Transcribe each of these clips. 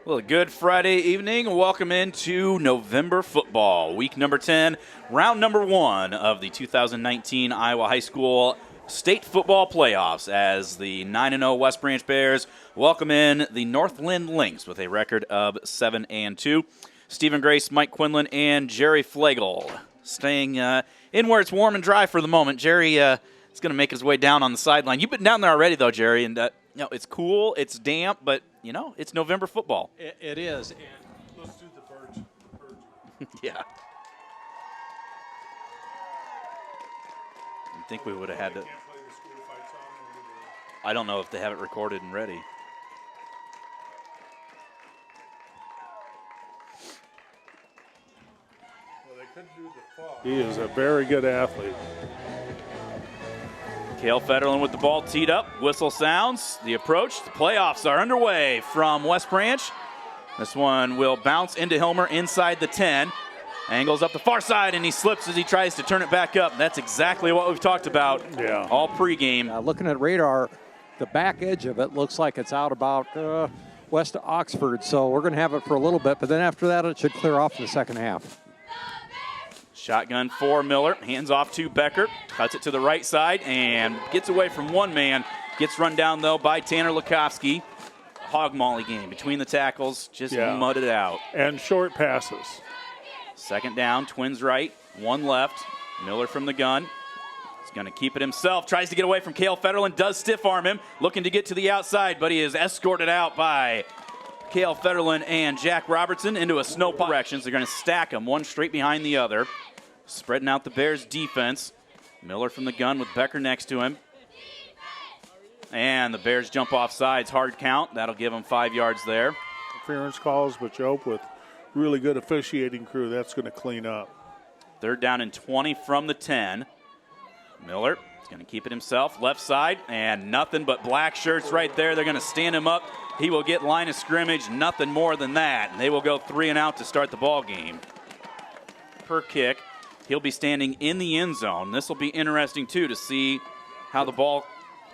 Well, good Friday evening. Welcome into November football, week number 10, round number 1 of the 2019 Iowa High School State Football Playoffs as the 9-0 West Branch Bears welcome in the North Linn Lynx with a record of 7-2. Stephen Grace, Mike Quinlan, and Jerry Flagel staying in where it's warm and dry for the moment. Jerry is going to make his way down on the sideline. You've been down there already, though, Jerry, and it's cool, it's damp, but it's November football. It is. And let's do the Virgin. Yeah. I think we would have had to. I don't know if they have it recorded and ready. Well, they could do the fall. He is a very good athlete. Cale Federlin with the ball teed up. Whistle sounds. The approach. The playoffs are underway from West Branch. This one will bounce into Hilmer inside the 10. Angles up the far side, and he slips as he tries to turn it back up. That's exactly what we've talked about all pregame. Looking at radar, the back edge of it looks like it's out about west of Oxford. So we're going to have it for a little bit, but then after that it should clear off in the second half. Shotgun for Miller, hands off to Becker, cuts it to the right side and gets away from one man. Gets run down, though, by Tanner Lukowski. Hog molly game between the tackles, just mudded out. And short passes. Second down, Twins right, one left. Miller from the gun. He's going to keep it himself, tries to get away from Cale Federlin, does stiff arm him, looking to get to the outside, but he is escorted out by Cale Federlin and Jack Robertson into a snow pile. Directions. They're going to stack them, one straight behind the other. Spreading out the Bears' defense. Miller from the gun with Becker next to him. And the Bears jump off sides. Hard count. That'll give them 5 yards there. Interference calls, but you hope with really good officiating crew, that's going to clean up. Third down and 20 from the 10. Miller is going to keep it himself. Left side, and nothing but black shirts right there. They're going to stand him up. He will get line of scrimmage, nothing more than that. And they will go 3 and out to start the ball game. Per kick. He'll be standing in the end zone. This will be interesting, too, to see how the ball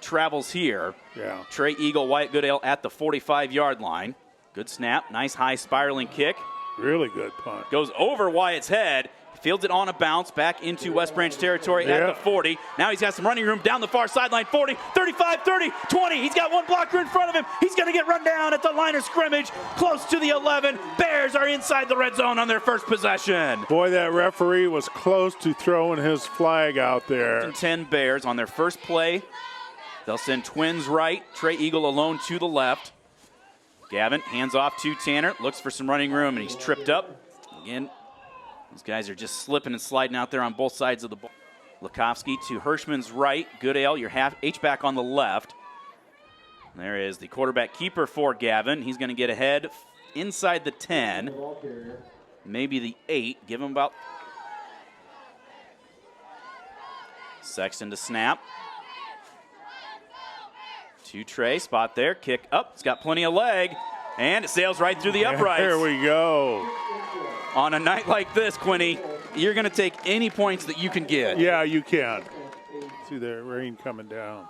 travels here. Yeah. Trey Eagle, Wyatt Goodale at the 45-yard line. Good snap. Nice high spiraling kick. Really good punt. Goes over Wyatt's head. Fields it on a bounce back into West Branch territory at the 40. Now he's got some running room down the far sideline. 40, 35, 30, 20. He's got one blocker in front of him. He's going to get run down at the line of scrimmage, close to the 11. Bears are inside the red zone on their first possession. Boy, that referee was close to throwing his flag out there. 10 Bears on their first play. They'll send Twins right. Trey Eagle alone to the left. Gavin hands off to Tanner. Looks for some running room, and he's tripped up. Again, these guys are just slipping and sliding out there on both sides of the ball. Lukowski to Hirschman's right. Goodale, your H-back on the left. There is the quarterback keeper for Gavin. He's going to get ahead inside the 10, maybe the 8. Give him about. Sexton to snap. To Trey, spot there, kick up. It's got plenty of leg, and it sails right through the uprights. There we go. On a night like this, Quinny, you're going to take any points that you can get. Yeah, you can. See the rain coming down.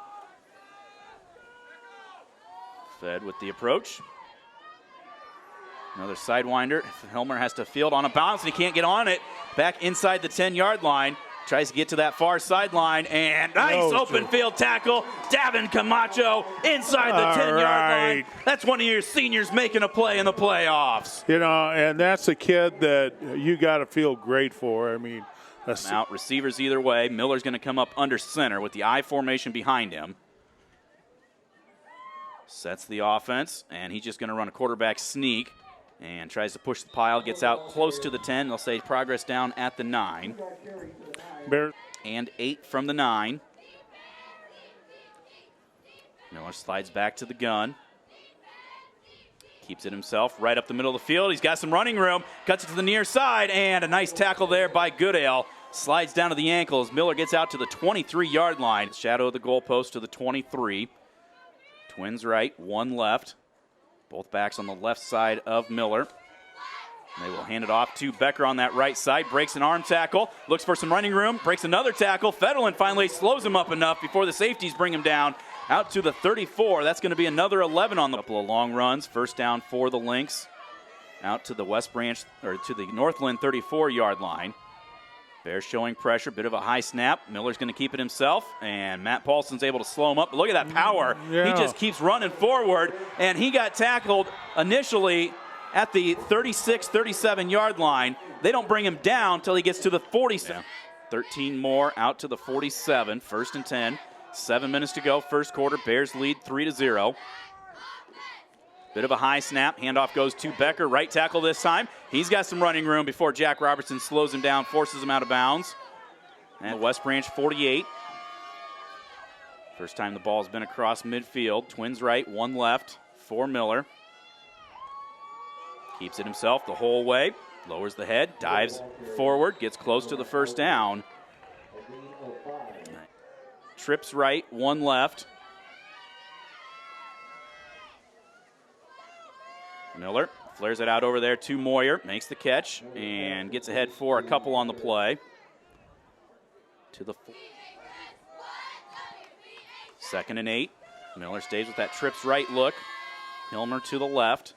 Fed with the approach. Another sidewinder. Hilmer has to field on a bounce, and he can't get on it. Back inside the 10-yard line. Tries to get to that far sideline, and nice open field tackle. Davin Camacho inside the 10-yard line. That's one of your seniors making a play in the playoffs. And that's a kid that you got to feel great for. I mean, out receivers either way. Miller's going to come up under center with the I formation behind him. Sets the offense, and he's just going to run a quarterback sneak and tries to push the pile. Gets out close to the 10. They'll say progress down at the 9. Bears. And 8 from the 9. Miller slides back to the gun. Keeps it himself right up the middle of the field. He's got some running room. Cuts it to the near side, and a nice tackle there by Goodale. Slides down to the ankles. Miller gets out to the 23-yard line. Shadow of the goalpost to the 23. Twins right, one left. Both backs on the left side of Miller. They will hand it off to Becker on that right side. Breaks an arm tackle. Looks for some running room. Breaks another tackle. Federlin finally slows him up enough before the safeties bring him down. out to the 34. That's going to be another 11 on the couple of long runs. First down for the Lynx out to the West Branch, or to the North Linn 34-yard line. Bears showing pressure, bit of a high snap. Miller's going to keep it himself, and Matt Paulson's able to slow him up. But look at that power. Yeah. He just keeps running forward, and he got tackled initially at the 36, 37-yard line. They don't bring him down until he gets to the 47. 13 more out to the 47, 1st and 10. 7 minutes to go, first quarter. Bears lead 3-0. Bit of a high snap. Handoff goes to Becker. Right tackle this time. He's got some running room before Jack Robertson slows him down, forces him out of bounds. And West Branch 48. First time the ball's been across midfield. Twins right, one left for Miller. Keeps it himself the whole way. Lowers the head, dives forward, gets close to the first down. Trips right, one left. Miller flares it out over there to Moyer, makes the catch, and gets ahead for a couple on the play. To the 2nd and 8. Miller stays with that trips right look. Hilmer to the left.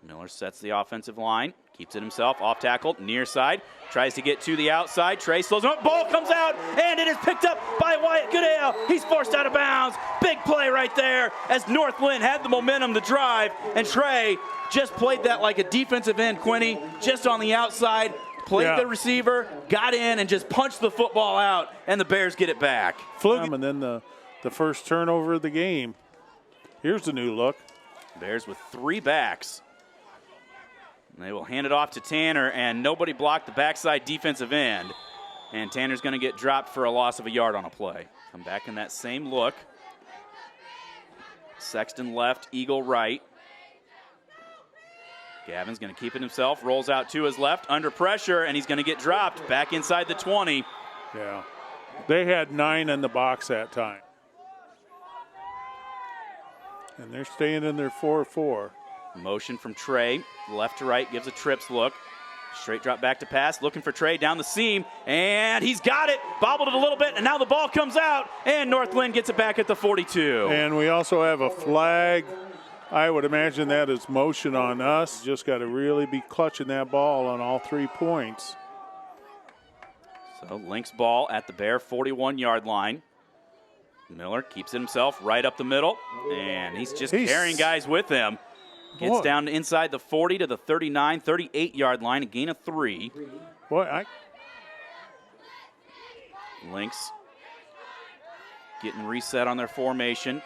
Miller sets the offensive line, keeps it himself, off tackle, near side, tries to get to the outside. Trey slows him up, ball comes out, and it is picked up by Wyatt Goodale. He's forced out of bounds. Big play right there as North Linn had the momentum to drive, and Trey just played that like a defensive end, Quinny, just on the outside, played the receiver, got in, and just punched the football out, and the Bears get it back. And then the first turnover of the game. Here's the new look. Bears with 3 backs. They will hand it off to Tanner, and nobody blocked the backside defensive end. And Tanner's going to get dropped for a loss of a yard on a play. Come back in that same look. Sexton left, Eagle right. Gavin's going to keep it himself, rolls out to his left, under pressure, and he's going to get dropped back inside the 20. Yeah. They had 9 in the box that time. And they're staying in their 4-4. Motion from Trey, left to right, gives a trips look. Straight drop back to pass, looking for Trey down the seam, and he's got it, bobbled it a little bit, and now the ball comes out, and North Linn gets it back at the 42. And we also have a flag. I would imagine that is motion on us. Just got to really be clutching that ball on all 3 points. So Lynx ball at the Bear 41-yard line. Miller keeps it himself right up the middle, and he's carrying guys with him. Gets down inside the 40 to the 39, 38-yard line, a gain of 3. Lynx getting reset on their formation.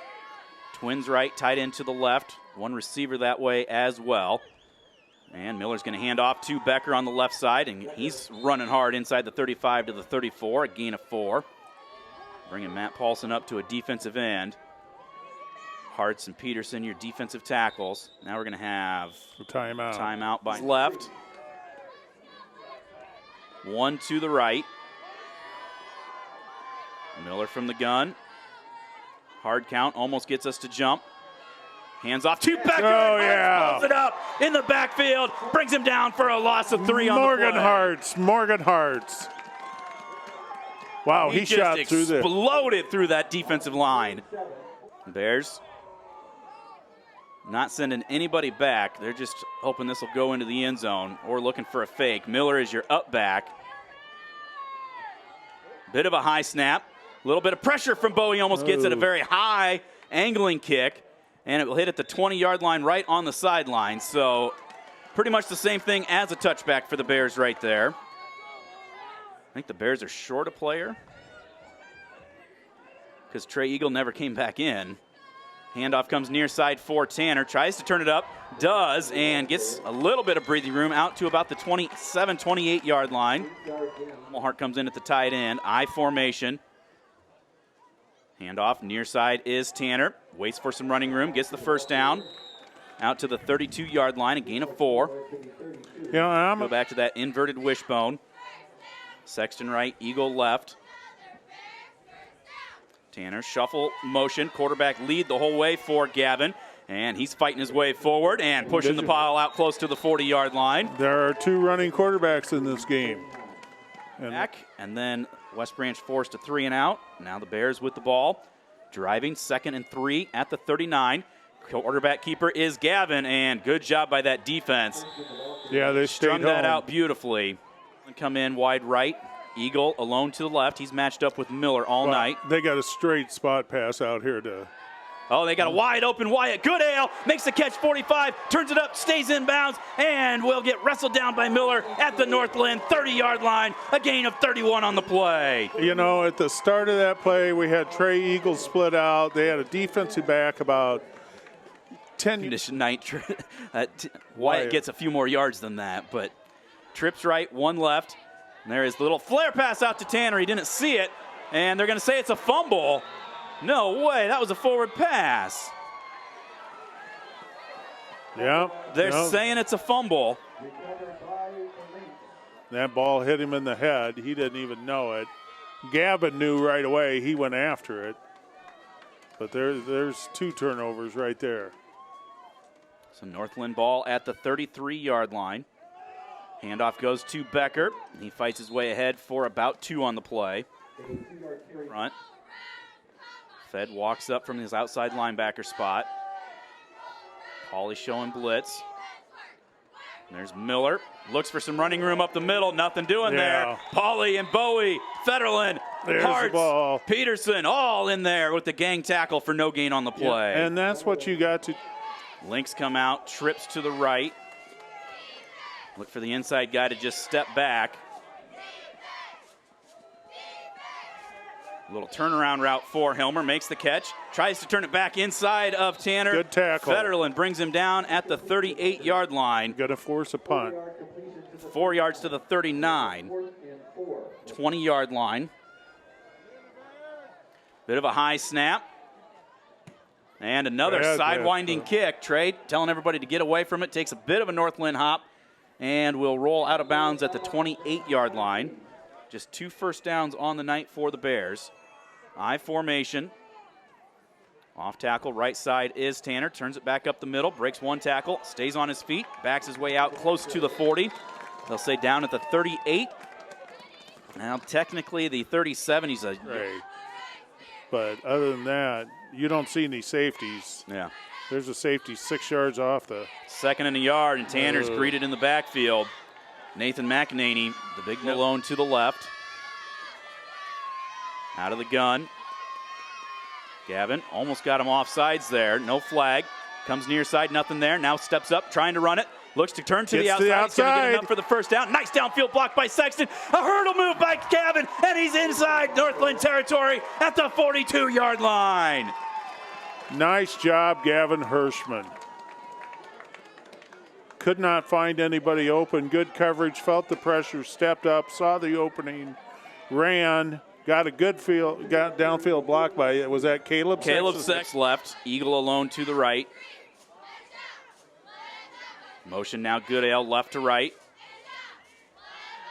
Twins right, tight end to the left. One receiver that way as well. And Miller's going to hand off to Becker on the left side, and he's running hard inside the 35 to the 34, a gain of 4. Bringing Matt Paulson up to a defensive end. Hartz and Peterson, your defensive tackles. Now we're going to have a timeout. Timeout by left. 1 to the right. Miller from the gun. Hard count, almost gets us to jump. Hands off to Becker. Oh, yeah. Pulls it up in the backfield. Brings him down for a loss of 3 on the play. Morgan Hartz. Wow, he shot through there. Exploded through that defensive line. Bears not sending anybody back. They're just hoping this will go into the end zone or looking for a fake. Miller is your up back. Bit of a high snap. A little bit of pressure from Bowie. Almost gets it. A very high angling kick. And it will hit at the 20-yard line right on the sideline. So pretty much the same thing as a touchback for the Bears right there. I think the Bears are short a player because Trey Eagle never came back in. Handoff comes near side for Tanner. Tries to turn it up. Does, and gets a little bit of breathing room out to about the 27, 28-yard line. Hart comes in at the tight end. I formation. Handoff near side is Tanner. Waits for some running room. Gets the first down. Out to the 32-yard line. A gain of 4. Go back to that inverted wishbone. Sexton right. Eagle left. Tanner, shuffle motion, quarterback lead the whole way for Gavin, and he's fighting his way forward and pushing the pile out close to the 40-yard line. There are 2 running quarterbacks in this game. And then West Branch forced a 3 and out. Now the Bears with the ball. Driving, 2nd and 3 at the 39. Quarterback keeper is Gavin, and good job by that defense. Yeah, they strung stayed that home. out beautifully. Come in wide right. Eagle alone to the left. He's matched up with Miller all night. They got a straight spot pass out here to. Oh, they got a wide open Wyatt. Goodale makes the catch, 45, turns it up, stays in bounds, and will get wrestled down by Miller at the North Linn 30-yard line. A gain of 31 on the play. You know, at the start of that play, we had Trey Eagle split out. They had a defensive back about 10. Condition night. Wyatt gets a few more yards than that, but trips right, one left. And there is a little flare pass out to Tanner. He didn't see it, and they're going to say it's a fumble. No way, that was a forward pass. Yeah. They're saying it's a fumble. That ball hit him in the head. He didn't even know it. Gavin knew right away. He went after it. But there's 2 turnovers right there. So North Linn ball at the 33-yard line. Handoff goes to Becker. He fights his way ahead for about 2 on the play. Front. Fed walks up from his outside linebacker spot. Pauly showing blitz. And there's Miller. Looks for some running room up the middle. Nothing doing there. Pauly and Bowie, Federlin, Hartz, Peterson, all in there with the gang tackle for no gain on the play. Yeah, and that's what you got to. Links come out, trips to the right. Look for the inside guy to just step back. A little turnaround route for Hilmer, makes the catch, tries to turn it back inside of Tanner. Good tackle. Federlin brings him down at the 38-yard line. Got to force a punt. 4 yards to the 39. 20-yard line. Bit of a high snap. And another sidewinding kick. Trey telling everybody to get away from it. Takes a bit of a North Linn hop and will roll out of bounds at the 28-yard line. Just 2 first downs on the night for the Bears. I formation. Off tackle, right side is Tanner. Turns it back up the middle, breaks 1 tackle, stays on his feet, backs his way out close to the 40. They'll say down at the 38. Now technically the 37. He's a right. But other than that, you don't see any safeties. Yeah. There's a safety 6 yards off the 2nd and a yard, and Tanner's greeted in the backfield. Nathan McEnany, the big Malone to the left. Out of the gun. Gavin almost got him off sides there. No flag. Comes near side, nothing there. Now steps up, trying to run it. Looks to turn to the outside. He's going to get enough for the first down. Nice downfield block by Sexton. A hurdle move by Gavin, and he's inside North Linn territory at the 42-yard line. Nice job, Gavin Hirschman. Could not find anybody open. Good coverage, felt the pressure, stepped up, saw the opening, ran, got a good field, got downfield block by, was that Caleb? Caleb Sex left, Eagle alone to the right. Motion now Goodale left to right.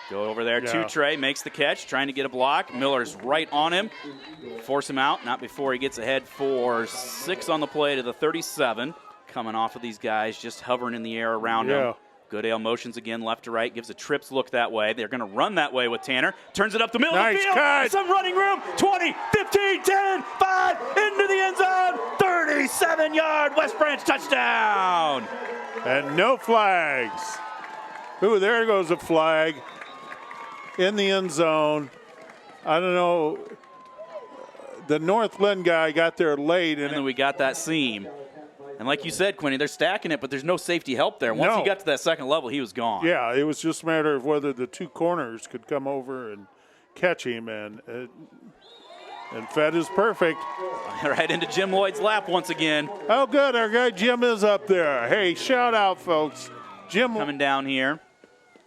Go over there to Trey, makes the catch, trying to get a block. Miller's right on him. Force him out, not before he gets ahead for 6 on the play to the 37. Coming off of these guys, just hovering in the air around him. Goodale motions again left to right, gives a trips look that way. They're going to run that way with Tanner. Turns it up the middle of the field. Cut. Some running room. 20, 15, 10, 5, into the end zone. 37-yard West Branch touchdown. And no flags. Ooh, there goes a flag in the end zone. I don't know. The North Linn guy got there late. And then we got that seam. And like you said, Quinny, they're stacking it, but there's no safety help there. Once he got to that second level, he was gone. Yeah, it was just a matter of whether the 2 corners could come over and catch him, and Fed is perfect. Right into Jim Lloyd's lap once again. Oh, good. Our guy Jim is up there. Hey, shout out, folks. Jim coming down here.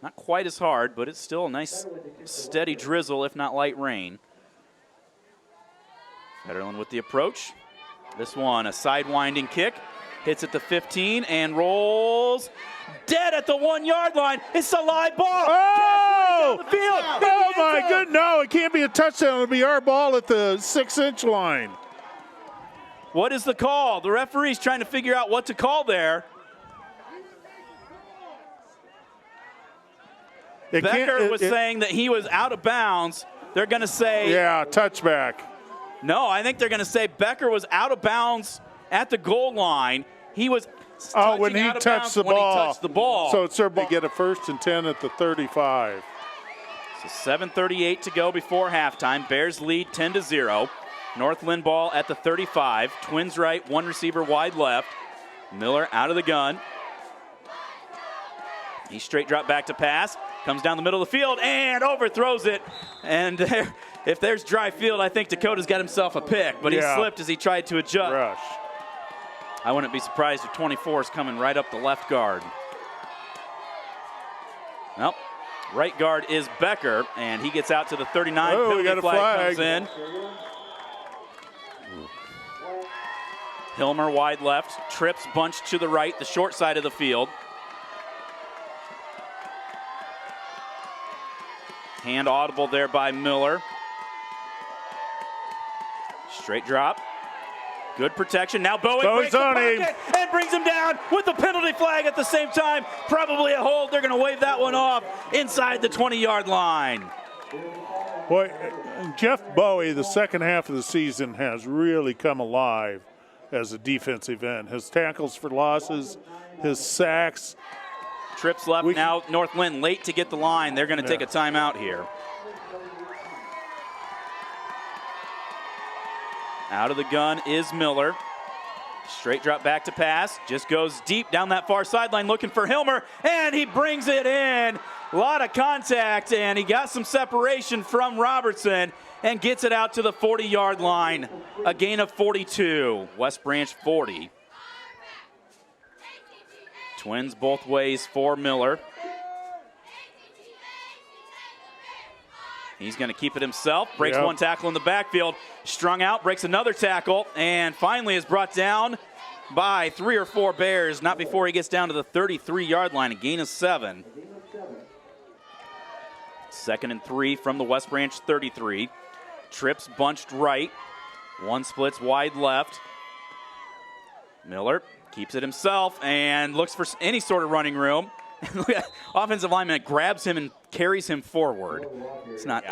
Not quite as hard, but it's still a nice steady drizzle, if not light rain. Federlin with the approach. This one, a sidewinding kick. Hits at the 15 and rolls dead at the 1-yard line. It's a live ball. Oh! Down the field. Oh, my goodness. No, it can't be a touchdown. It'll be our ball at the 6-inch line. What is the call? The referee's trying to figure out what to call there. Becker was saying that he was out of bounds. They're going to say. Yeah, touchback. No, I think they're going to say Becker was out of bounds at the goal line. He was when he touched the ball. So it's they get a 1st and 10 at the 35. So 7:38 to go before halftime. Bears lead 10-0. North Linn ball at the 35. Twins right, 1 receiver wide left. Miller out of the gun. He straight drop back to pass. Comes down the middle of the field and overthrows it. And if there's dry field, I think Dakota's got himself a pick. But he slipped as he tried to adjust. Rush. I wouldn't be surprised if 24 is coming right up the left guard. Nope. Right guard is Becker, and he gets out to the 39. Oh, we got a flag. Comes in. Hilmer wide left. Trips bunched to the right, the short side of the field. Hand audible there by Miller. Straight drop. Good protection. Now Bowie breaks the pocket and brings him down with the penalty flag at the same time. Probably a hold. They're going to wave that one off inside the 20-yard line. Boy, Jeff Bowie, the second half of the season, has really come alive as a defensive end. His tackles for losses, his sacks. Trips left now. North Linn late to get the line. They're going to take a timeout here. Out of the gun is Miller. Straight drop back to pass. Just goes deep down that far sideline looking for Hilmer, and he brings it in. A lot of contact, and he got some separation from Robertson and gets it out to the 40-yard line. A gain of 42. West Branch 40. Twins both ways for Miller. He's going to keep it himself. Breaks one tackle in the backfield. Strung out, breaks another tackle, and finally is brought down by 3 or 4 Bears. Not before he gets down to the 33-yard line. A gain of 7. 2nd and 3 from the West Branch 33. Trips bunched right. 1 splits wide left. Miller keeps it himself and looks for any sort of running room. Offensive lineman grabs him and carries him forward. It's not.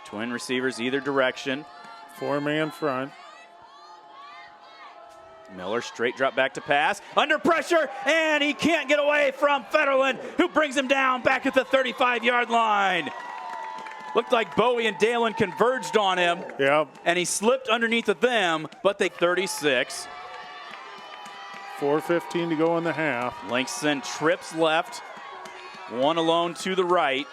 Twin receivers either direction. 4-man front. Miller straight drop back to pass. Under pressure, and he can't get away from Federland, who brings him down back at the 35-yard line. Looked like Bowie and Dalen converged on him. And he slipped underneath of them, but they 36. 4:15 to go in the half. Langston trips left. 1 alone to the right.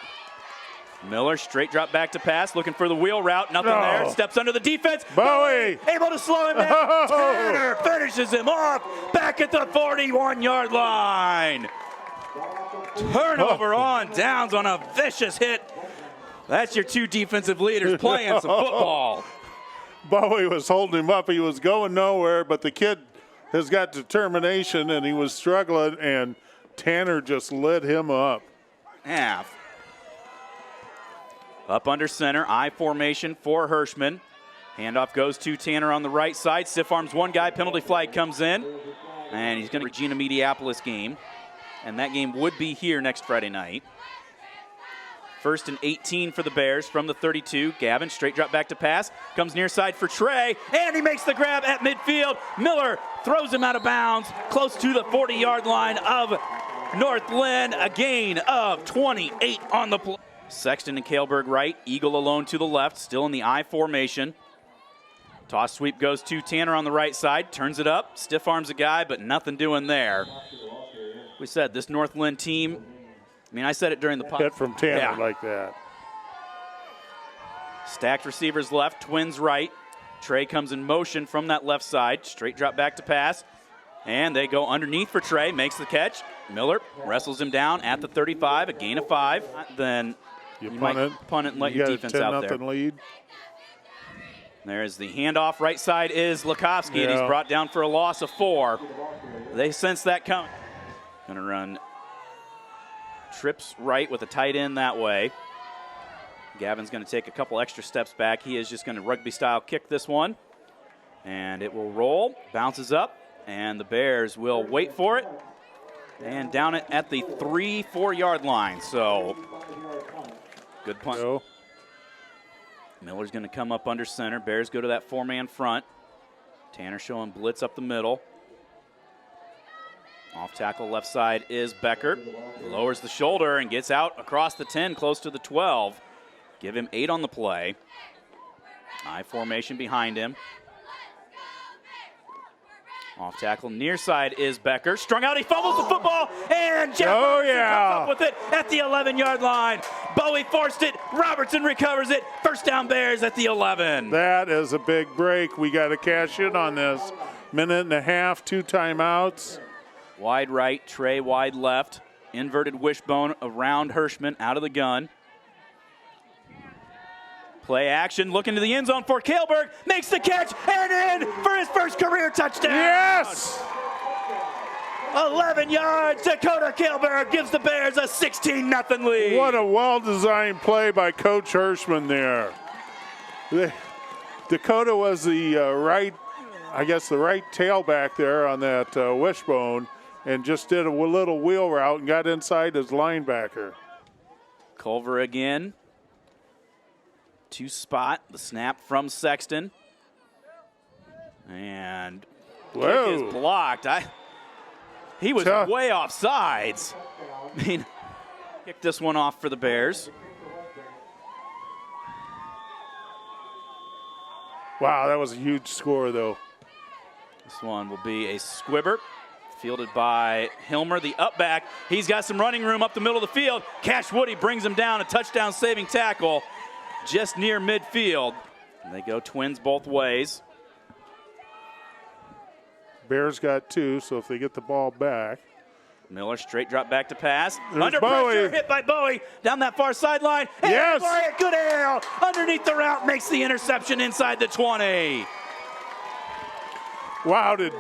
Miller straight drop back to pass, looking for the wheel route. Nothing there. Steps under the defense. Bowie able to slow him down. Tanner finishes him off back at the 41-yard line. Turnover on downs on a vicious hit. That's your 2 defensive leaders playing some football. Bowie was holding him up. He was going nowhere, but the kid has got determination, and he was struggling, and Tanner just lit him up. Half. Up under center, I formation for Hirschman. Handoff goes to Tanner on the right side. Stiff arms one guy, penalty flag comes in, and he's going to Regina Mediapolis game, and that game would be here next Friday night. 1st and 18 for the Bears from the 32. Gavin, straight drop back to pass. Comes near side for Trey, and he makes the grab at midfield. Miller throws him out of bounds, close to the 40-yard line of North Linn. A gain of 28 on the play. Sexton and Kaleberg right. Eagle alone to the left, still in the I formation. Toss sweep goes to Tanner on the right side. Turns it up, stiff arms a guy, but nothing doing there. We said this North Linn team, I mean, I said it during the Hit from Tanner like that. Stacked receivers left, Twins right. Trey comes in motion from that left side. Straight drop back to pass. And they go underneath for Trey. Makes the catch. Miller wrestles him down at the 35. A gain of 5. Then you might punt it and let your defense out there. Lead. There's the handoff. Right side is Lukovsky, and he's brought down for a loss of 4. They sense that coming. Going to run trips right with a tight end that way. Gavin's going to take a couple extra steps back. He is just going to rugby-style kick this one. And it will roll, bounces up, and the Bears will wait for it. And down it at the 3-4 yard line. So, good punt. Miller's going to come up under center. Bears go to that four-man front. Tanner showing blitz up the middle. Off tackle left side is Becker. Lowers the shoulder and gets out across the 10, close to the 12. Give him 8 on the play. I formation behind him. Off tackle near side is Becker. Strung out, he fumbles the football, and Jeff Robertson comes up with it at the 11-yard line. Bowie forced it, Robertson recovers it. First down Bears at the 11. That is a big break. We got to cash in on this. Minute and a half, 2 timeouts. Wide right, Trey wide left. Inverted wishbone around Hirschman, out of the gun. Play action, looking to the end zone for Kaelberg, makes the catch, and in for his first career touchdown. Yes! 11 yards, Dakota Kaelberg gives the Bears a 16-0 lead. What a well-designed play by Coach Hirschman there. Dakota was the right tailback there on that wishbone and just did a little wheel route and got inside his linebacker. Culver again. To spot the snap from Sexton. And kick is blocked. He was way off sides. I mean, kick this one off for the Bears. Wow, that was a huge score, though. This one will be a squibber. Fielded by Hilmer, the up back. He's got some running room up the middle of the field. Cash Woody brings him down, a touchdown-saving tackle just near midfield. And they go Twins both ways. Bears got 2, so if they get the ball back. Miller straight drop back to pass. There's Under Bowie. pressure, hit by Bowie down that far sideline. And Yes! Bryant Goodale underneath the route makes the interception inside the 20. Wow, did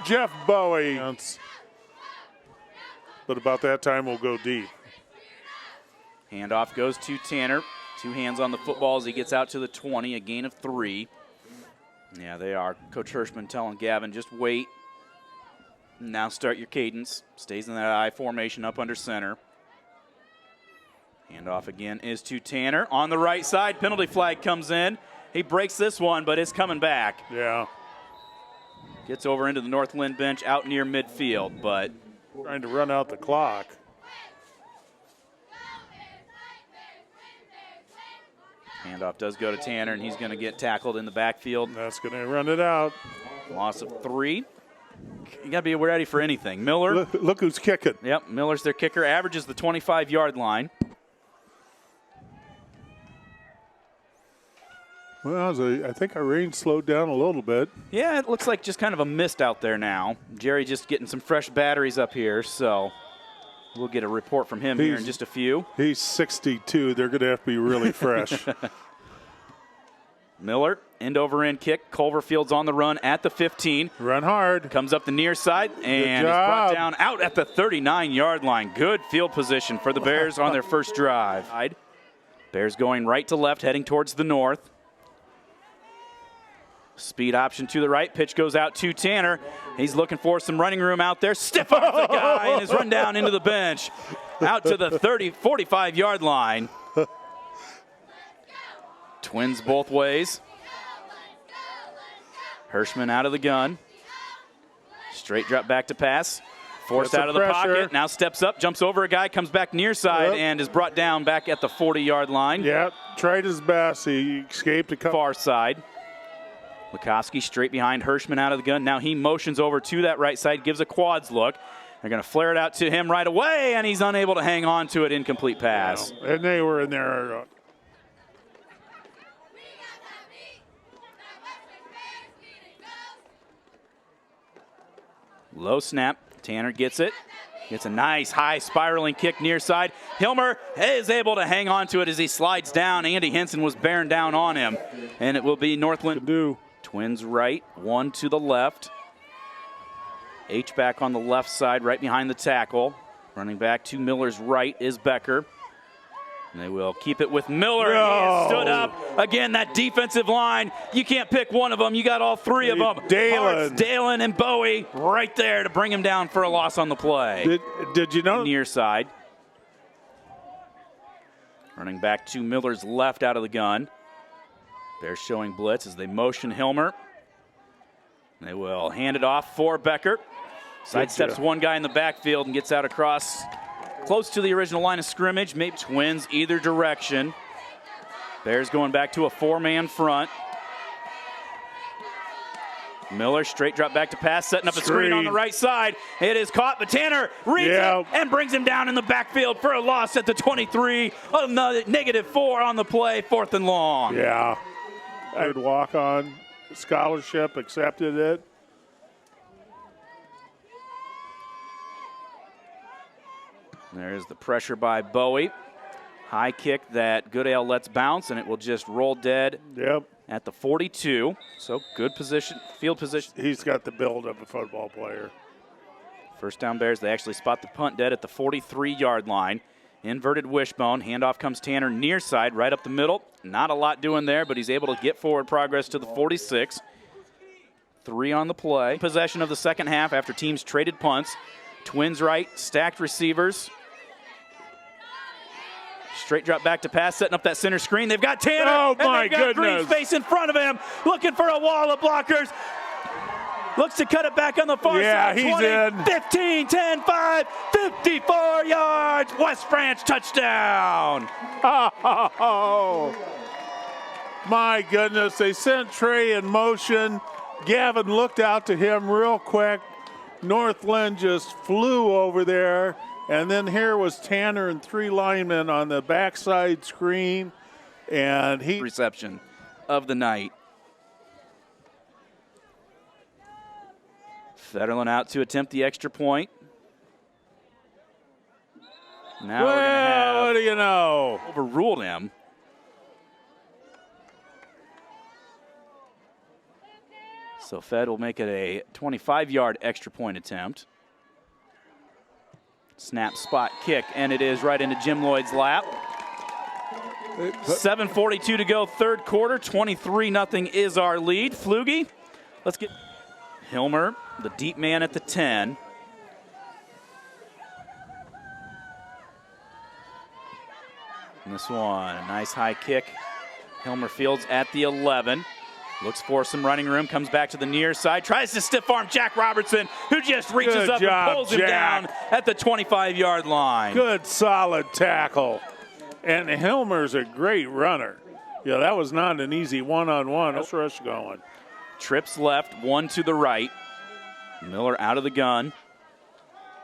Jeff Bowie. But about that time, we'll go deep. Handoff goes to Tanner. 2 hands on the football as he gets out to the 20, a gain of 3. Yeah, they are. Coach Hirschman telling Gavin, just wait. Now start your cadence. Stays in that I formation up under center. Handoff again is to Tanner. On the right side, penalty flag comes in. He breaks this one, but it's coming back. Yeah. Gets over into the North Linn bench out near midfield, but trying to run out the clock. Handoff does go to Tanner, and he's going to get tackled in the backfield. That's going to run it out. Loss of 3. You got to be ready for anything. Miller. Look who's kicking. Yep, Miller's their kicker. Averages the 25-yard line. Well, I think our rain slowed down a little bit. Yeah, it looks like just kind of a mist out there now. Jerry just getting some fresh batteries up here, so we'll get a report from him here in just a few. He's 62. They're going to have to be really fresh. Miller, end-over-end kick. Culverfield's on the run at the 15. Run hard. Comes up the near side and is brought down out at the 39-yard line. Good field position for the Bears on their first drive. Bears going right to left, heading towards the north. Speed option to the right. Pitch goes out to Tanner. He's looking for some running room out there. Stiff arms the guy and is run down into the bench. Out to the 45-yard line. Twins both ways. Hirschman out of the gun. Straight drop back to pass. Forced out of the pocket. Now steps up, jumps over a guy, comes back near side, and is brought down back at the 40-yard line. Yeah, tried his best. He escaped a couple. Far side. Lukoski straight behind Hirschman out of the gun. Now he motions over to that right side, gives a quads look. They're going to flare it out to him right away, and he's unable to hang on to it. Incomplete pass. Yeah, and they were in there. Low snap. Tanner gets it. Gets a nice high spiraling kick near side. Hilmer is able to hang on to it as he slides down. Andy Henson was bearing down on him. And it will be Northland. Twins right, 1 to the left. H-back on the left side, right behind the tackle. Running back to Miller's right is Becker. And they will keep it with Miller. He has stood up. Again, that defensive line. You can't pick one of them. You got all 3 of them. Dalen and Bowie right there to bring him down for a loss on the play. Did you know? Near side. Running back to Miller's left out of the gun. They're showing blitz as they motion Hilmer. They will hand it off for Becker. Sidesteps one guy in the backfield and gets out across close to the original line of scrimmage. Maybe Twins either direction. Bears going back to a 4-man front. Miller straight drop back to pass, setting up a screen on the right side. It is caught, but Tanner reads it and brings him down in the backfield for a loss at the 23. -4 on the play, 4th and long. Yeah. I'd walk on scholarship, accepted it. There's the pressure by Bowie. High kick that Goodale lets bounce, and it will just roll dead at the 42. So good position, field position. He's got the build of a football player. First down Bears. They actually spot the punt dead at the 43-yard line. Inverted wishbone. Handoff comes Tanner near side, right up the middle. Not a lot doing there, but he's able to get forward progress to the 46. 3 on the play. Possession of the second half after teams traded punts. Twins right, stacked receivers. Straight drop back to pass, setting up that center screen. They've got Tanner, and they've got Green space in front of him, looking for a wall of blockers. Looks to cut it back on the far side. He's 20, in. 15, 10, 5, 54 yards. West Branch touchdown. Oh, my goodness. They sent Trey in motion. Gavin looked out to him real quick. North Linn just flew over there. And then here was Tanner and 3 linemen on the backside screen. And he reception of the night. Federline out to attempt the extra point. Now we're going to have, what do you know? Overruled him. So Fed will make it a 25-yard extra point attempt. Snap, spot, kick, and it is right into Jim Lloyd's lap. 7:42 to go, third quarter. 23-0 is our lead. Flugie, let's get Hilmer, the deep man at the 10. And this one, a nice high kick. Hilmer fields at the 11. Looks for some running room, comes back to the near side, tries to stiff arm Jack Robertson, who just reaches up and pulls him down at the 25-yard line. Good, solid tackle. And Hilmer's a great runner. Yeah, that was not an easy one-on-one. Let's rush going. Trips left, 1 to the right. Miller out of the gun.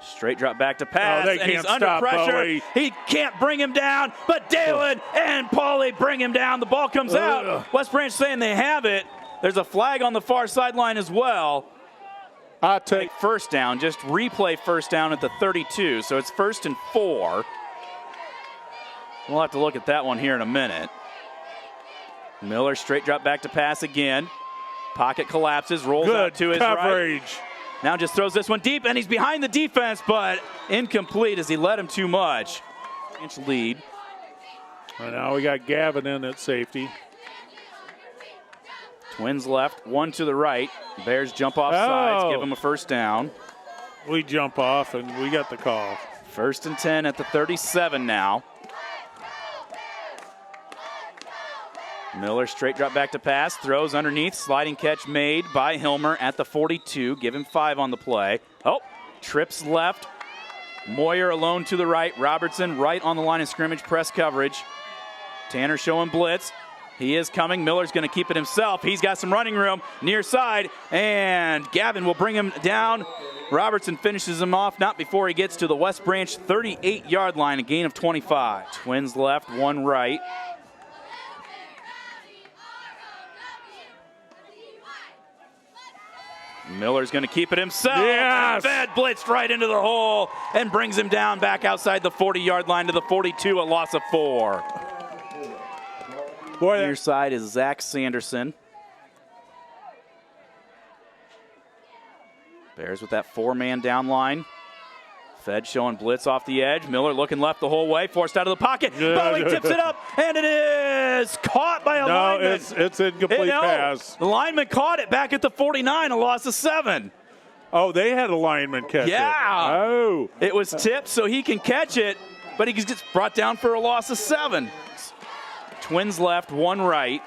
Straight drop back to pass, and he's under pressure. Bowie. He can't bring him down, but Dalen and Pauly bring him down. The ball comes out. West Branch saying they have it. There's a flag on the far sideline as well. I'll take first down, just replay first down at the 32, so it's 1st and 4. We'll have to look at that one here in a minute. Miller straight drop back to pass again. Pocket collapses, rolls out to his coverage. right. Now just throws this one deep, and he's behind the defense, but incomplete as he led him too much. Inch lead. And now we got Gavin in at safety. Twins left, 1 to the right. Bears jump off sides, give him a first down. We jump off, and we got the call. 1st and 10 at the 37 now. Miller straight drop back to pass, throws underneath, sliding catch made by Hilmer at the 42. Give him 5 on the play. Oh, trips left. Moyer alone to the right. Robertson right on the line of scrimmage, press coverage. Tanner showing blitz. He is coming. Miller's going to keep it himself. He's got some running room near side, and Gavin will bring him down. Robertson finishes him off, not before he gets to the West Branch 38-yard line, a gain of 25. Twins left, 1 right. Miller's going to keep it himself. Yes. Fed blitzed right into the hole and brings him down back outside the 40-yard line to the 42, a loss of 4. Boy, near side is Zach Sanderson. Bears with that 4-man down line. Fed showing blitz off the edge. Miller looking left the whole way, forced out of the pocket. Bowie tips it up, and it is caught by a lineman. It's incomplete pass. The lineman caught it back at the 49, a loss of 7. Oh, they had a lineman catch it. Yeah. Oh. It was tipped so he can catch it, but he gets brought down for a loss of 7. Twins left, 1 right.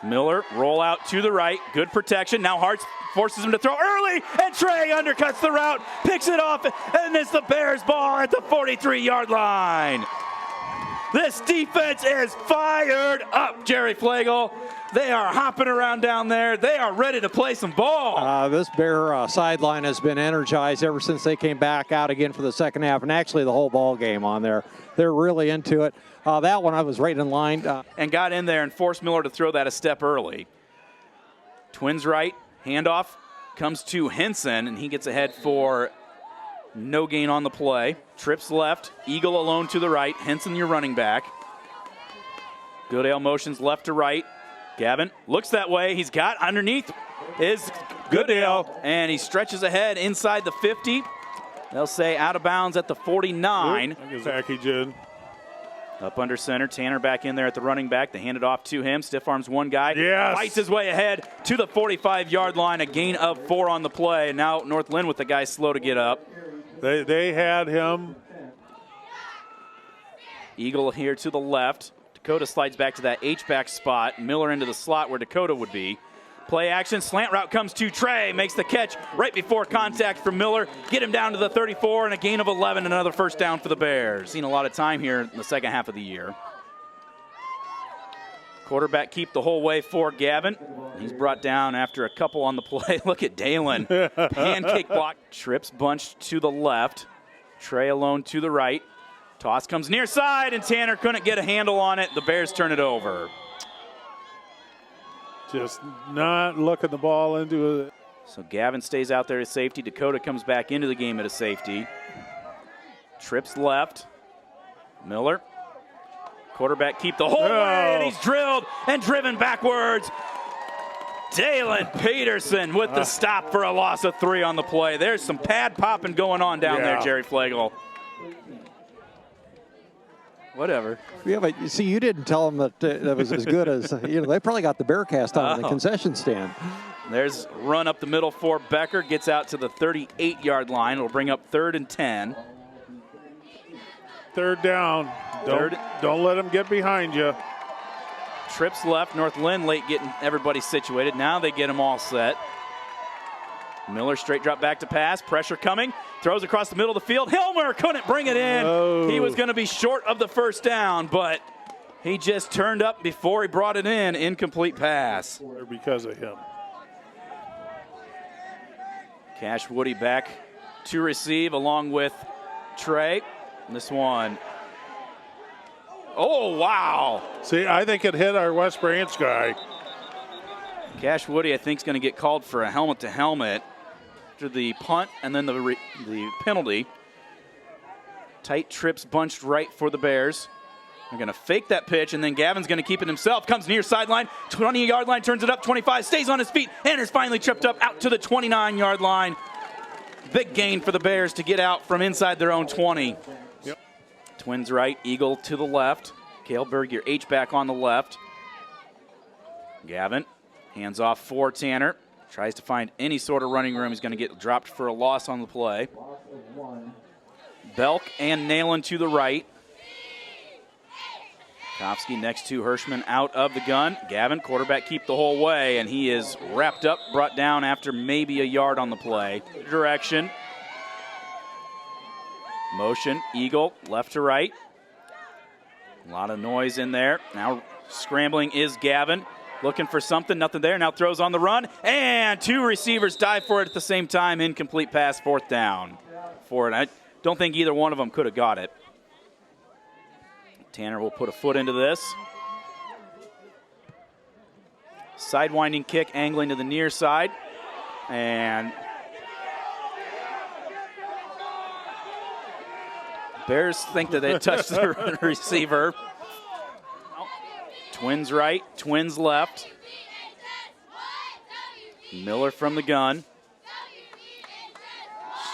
Miller, roll out to the right. Good protection. Now Hartz forces him to throw early, and Trey undercuts the route, picks it off, and it's the Bears ball at the 43-yard line. This defense is fired up, Jerry Flagel. They are hopping around down there. They are ready to play some ball. This Bear sideline has been energized ever since they came back out again for the second half, and actually the whole ball game on there. They're really into it. That one I was right in line. And got in there and forced Miller to throw that a step early. Twins right, handoff comes to Henson, and he gets ahead for no gain on the play. Trips left, Eagle alone to the right. Henson, your running back. Goodale motions left to right. Gavin looks that way. He's got underneath is Goodale, and he stretches ahead inside the 50. They'll say out of bounds at the 49. Package in. Up under center, Tanner back in there at the running back. They hand it off to him. Stiff arms one guy. Yes. Fights his way ahead to the 45-yard line. A gain of 4 on the play. And now North Linn with the guy slow to get up. They had him. Eagle here to the left. Dakota slides back to that H-back spot. Miller into the slot where Dakota would be. Play action, slant route comes to Trey, makes the catch right before contact from Miller. Get him down to the 34 and a gain of 11, another first down for the Bears. Seen a lot of time here in the second half of the year. Quarterback keep the whole way for Gavin. He's brought down after a couple on the play. Look at Dalen. Pancake block. Trips bunched to the left. Trey alone to the right. Toss comes near side, and Tanner couldn't get a handle on it. The Bears turn it over. Just not looking the ball into it. So Gavin stays out there at safety. Dakota comes back into the game at a safety. Trips left. Miller. Quarterback keep the whole way, and he's drilled and driven backwards. Dalen Peterson with the stop for a loss of 3 on the play. There's some pad popping going on down there, Jerry Flagel. Whatever. Yeah, but you see, you didn't tell them that that was as good as, they probably got the Bearcast on in the concession stand. There's run up the middle for Becker, gets out to the 38-yard line. It'll bring up 3rd and 10. Third down. Don't let them get behind you. Trips left. North Linn late getting everybody situated. Now they get them all set. Miller straight drop back to pass. Pressure coming. Throws across the middle of the field. Hilmer couldn't bring it in. Oh. He was going to be short of the first down, but he just turned up before he brought it in. Incomplete pass. Because of him. Cash Woody back to receive along with Trey. This one. Oh, wow. See, I think it hit our West Branch guy. Cash Woody, I think, is going to get called for a helmet-to-helmet after the punt and then the penalty. Tight trips bunched right for the Bears. They're going to fake that pitch, and then Gavin's going to keep it himself. Comes near sideline, 20-yard line, turns it up, 25, stays on his feet, and is finally tripped up out to the 29-yard line. Big gain for the Bears to get out from inside their own 20. Yep. Twins right, Eagle to the left. Kaleberg, your H-back on the left. Gavin, hands off for Tanner. Tries to find any sort of running room. He's going to get dropped for a loss on the play. Belk and Nalen to the right. Kofsky next to Hirschman out of the gun. Gavin, quarterback keep the whole way, and he is wrapped up, brought down after maybe a yard on the play. Direction. Motion, Eagle, left to right. A lot of noise in there. Now scrambling is Gavin. Looking for something, nothing there. Now throws on the run, and 2 receivers dive for it at the same time. Incomplete pass, 4th down for it. I don't think either one of them could have got it. Tanner will put a foot into this. Sidewinding kick, angling to the near side. And Bears think that they touched the receiver. Twins right, Twins left. Miller from the gun.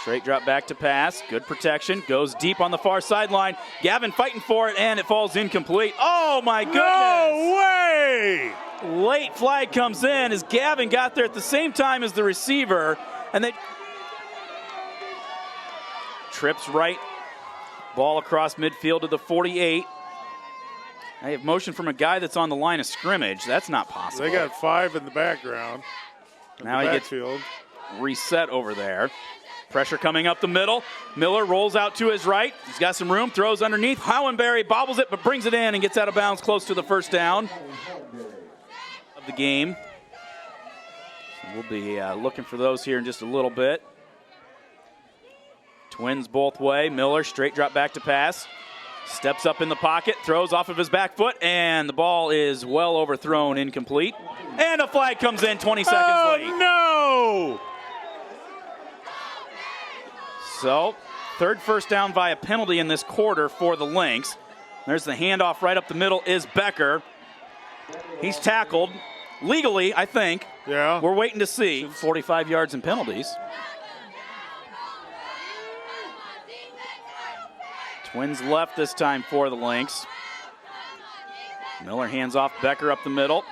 Straight drop back to pass. Good protection. Goes deep on the far sideline. Gavin fighting for it, and it falls incomplete. Oh, my goodness. No way! Late flag comes in as Gavin got there at the same time as the receiver. And they trips right. Ball across midfield to the 48. They have motion from a guy that's on the line of scrimmage. That's not possible. They got 5 in the background. Now he gets reset over there. Pressure coming up the middle. Miller rolls out to his right. He's got some room, throws underneath. Howenberry bobbles it, but brings it in and gets out of bounds close to the first down of the game. We'll be looking for those here in just a little bit. Twins both way. Miller straight drop back to pass. Steps up in the pocket, throws off of his back foot, and the ball is well overthrown, incomplete. And a flag comes in 20 seconds late. No! So, third first down via penalty in this quarter for the Lynx. There's the handoff right up the middle is Becker. He's tackled legally, I think. Yeah. We're waiting to see. 45 yards and penalties. Twins left this time for the Lynx. Miller hands off Becker up the middle.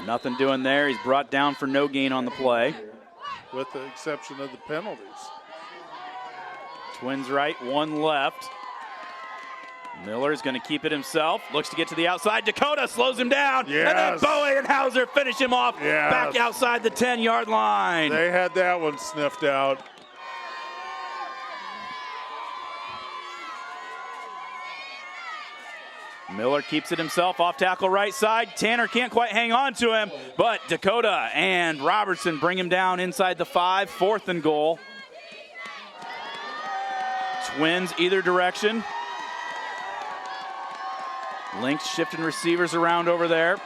Nothing doing there. He's brought down for no gain on the play. With the exception of the penalties. Twins right, 1 left. Miller's going to keep it himself. Looks to get to the outside. Dakota slows him down. Yes. And then Bowie and Hauser finish him off back outside the 10-yard line. They had that one sniffed out. Miller keeps it himself off tackle right side. Tanner can't quite hang on to him, but Dakota and Robertson bring him down inside the 5, 4th and goal. Twins either direction. Lynx shifting receivers around over there.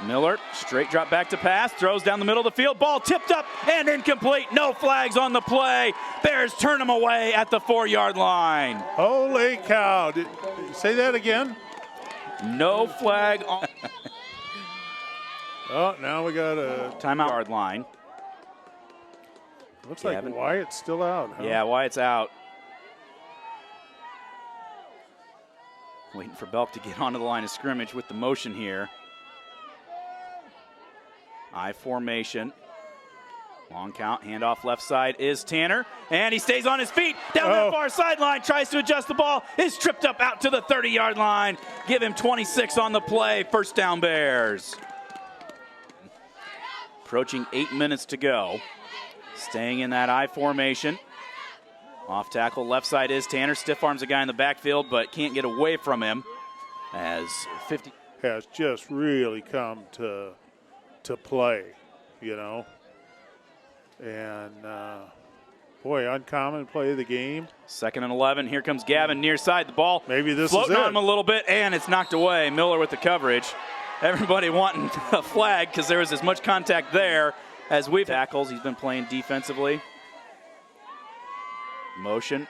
Miller, straight drop back to pass, throws down the middle of the field, ball tipped up and incomplete. No flags on the play. Bears turn him away at the 4-yard line. Holy cow. Say that again. No flag on. Oh, now we got a timeout yard line. Looks like Wyatt's still out, huh? Yeah, Wyatt's out. Waiting for Belk to get onto the line of scrimmage with the motion here. I formation. Long count, handoff left side is Tanner. And he stays on his feet down that far sideline, tries to adjust the ball, is tripped up out to the 30-yard line. Give him 26 on the play, first down Bears. Approaching 8 minutes to go. Staying in that I formation. Off tackle, left side is Tanner. Stiff arms a guy in the backfield, but can't get away from him. As 50 has just really come to play, you know. And, boy, uncommon play of the game. 2nd and 11. Here comes Gavin near side. The ball maybe this floating is it. on him a little bit, and it's knocked away. Miller with the coverage. Everybody wanting a flag because there was as much contact there as we've tackles. He's been playing defensively. Motion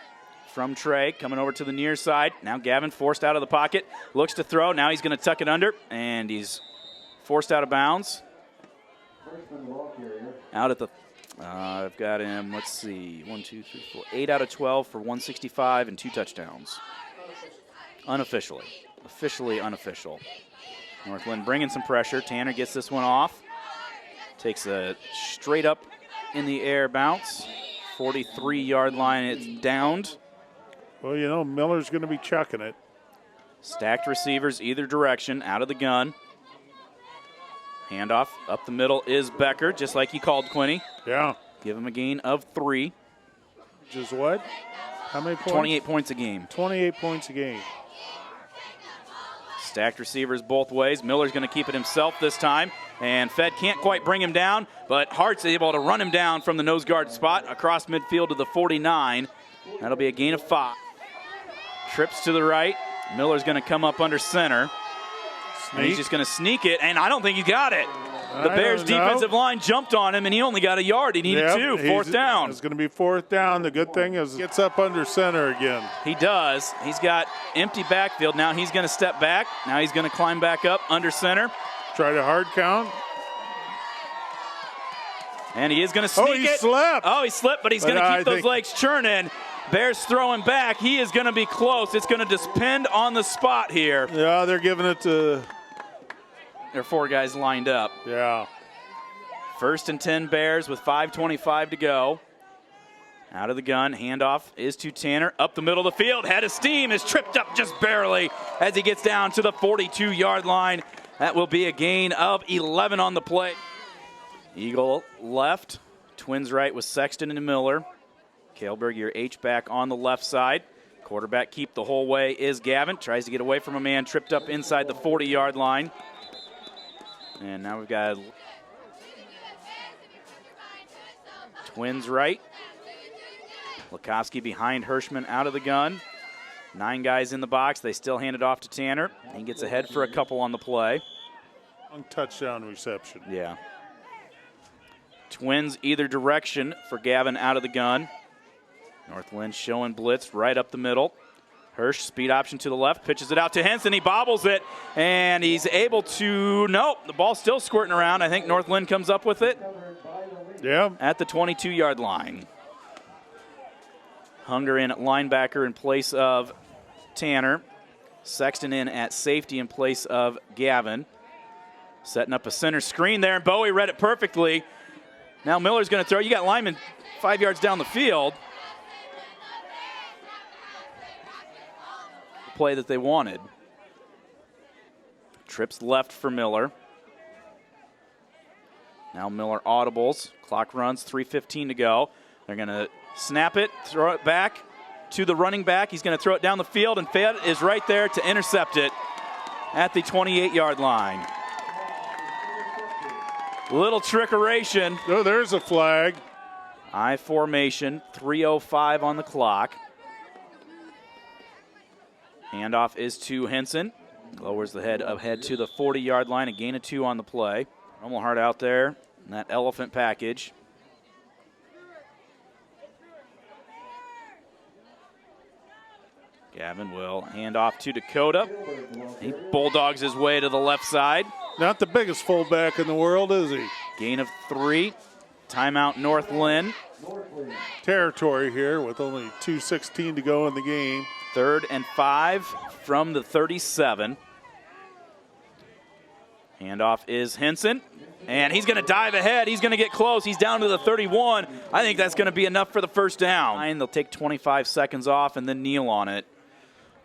from Trey coming over to the near side. Now Gavin forced out of the pocket. Looks to throw. Now he's going to tuck it under, and he's forced out of bounds. Out at the, I've got him, let's see, 1, 2, 3, 4, 8 out of 12 for 165 and 2 touchdowns. Unofficially. Officially unofficial. Northland bringing some pressure. Tanner gets this one off. Takes a straight up in the air bounce. 43-yard line, it's downed. Well, you know, Miller's going to be chucking it. Stacked receivers either direction, out of the gun. Handoff up the middle is Becker, just like he called Quinney. Yeah. Give him a gain of 3. Just what? How many points? 28 points a game. 28 points a game. Stacked receivers both ways. Miller's going to keep it himself this time. And Fed can't quite bring him down, but Hart's able to run him down from the nose guard spot across midfield to the 49. That'll be a gain of 5. Trips to the right. Miller's going to come up under center. And he's just going to sneak it, and I don't think he got it. The Bears' defensive line jumped on him, and he only got a yard. He needed 2, 4th down. It's going to be 4th down. The good thing is he gets up under center again. He does. He's got empty backfield. Now he's going to step back. Now he's going to climb back up under center. Try to hard count. And he is going to sneak it. Oh, he slipped. Oh, he slipped, but he's going to keep those legs churning. Bears throwing back. He is going to be close. It's going to depend on the spot here. Yeah, they're giving it to... There are 4 guys lined up. Yeah. 1st and 10 Bears with 5:25 to go. Out of the gun, handoff is to Tanner. Up the middle of the field, head of steam is tripped up just barely as he gets down to the 42-yard line. That will be a gain of 11 on the play. Eagle left, Twins right with Sexton and Miller. Kailberg, your H-back on the left side. Quarterback keep the whole way is Gavin. Tries to get away from a man, tripped up inside the 40-yard line. And now we've got Twins right. Lukowski behind Hirschman out of the gun. 9 guys in the box. They still hand it off to Tanner. He gets ahead for a couple on the play. Long touchdown reception. Yeah. Twins either direction for Gavin out of the gun. North Linn showing blitz right up the middle. Hirsch, speed option to the left, pitches it out to Henson. He bobbles it, and he's able to, nope, the ball's still squirting around. I think North Linn comes up with it. Yeah. At the 22-yard line. Hunger in at linebacker in place of Tanner. Sexton in at safety in place of Gavin. Setting up a center screen there, and Bowie read it perfectly. Now Miller's going to throw. You got linemen 5 yards down the field. The play that they wanted. Trips left for Miller. Now Miller audibles. Clock runs, 3:15 to go. They're going to snap it, throw it back to the running back. He's going to throw it down the field, and Fayette is right there to intercept it at the 28-yard line. Little trickeration. Oh, there's a flag. I formation, 3:05 on the clock. Handoff is to Henson. Lowers the head to the 40-yard line, a gain of 2 on the play. Rumelhart out there in that elephant package. Gavin will hand off to Dakota. He bulldogs his way to the left side. Not the biggest fullback in the world, is he? Gain of 3. Timeout North Linn. Territory here with only 2:16 to go in the game. 3rd and 5 from the 37. Handoff is Henson. And he's going to dive ahead. He's going to get close. He's down to the 31. I think that's going to be enough for the first down. They'll take 25 seconds off and then kneel on it.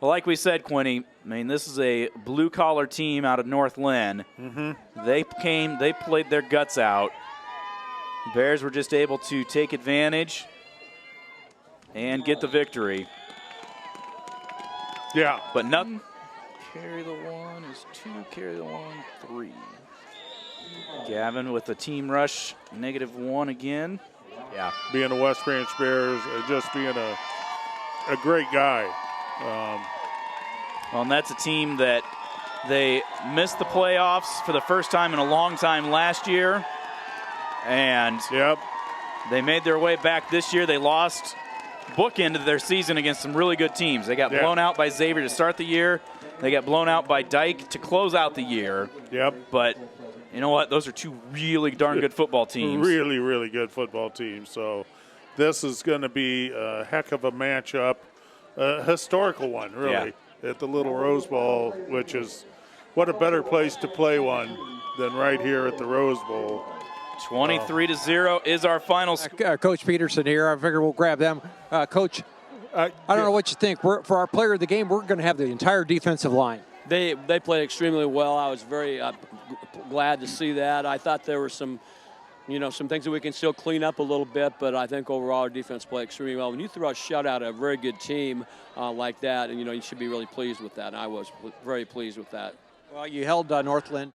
Well, like we said, Quinny, I mean, this is a blue-collar team out of North Linn. They played their guts out. Bears were just able to take advantage and get the victory. Yeah. But nothing. Carry the 1 is 2, carry the 1, 3. Gavin with the team rush, -1 again. Yeah. Being a West Branch Bears, just being a great guy. Well, and that's a team that they missed the playoffs for the first time in a long time last year. And they made their way back this year. They lost bookend of their season against some really good teams. They got blown out by Xavier to start the year. They got blown out by Dyke to close out the year. But you know what? Those are 2 really darn good football teams. Really, really good football teams. So this is going to be a heck of a matchup, a historical one, really, at the Little Rose Bowl, which is what a better place to play one than right here at the Rose Bowl. 23-0 is our final score. Coach Peterson here. I figure we'll grab them. Coach, I don't know what you think. For our player of the game, we're going to have the entire defensive line. They played extremely well. I was very glad to see that. I thought there were some things that we can still clean up a little bit, but I think overall our defense played extremely well. When you throw a shutout at a very good team like that, and you should be really pleased with that. And I was very pleased with that. Well, you held North Linn.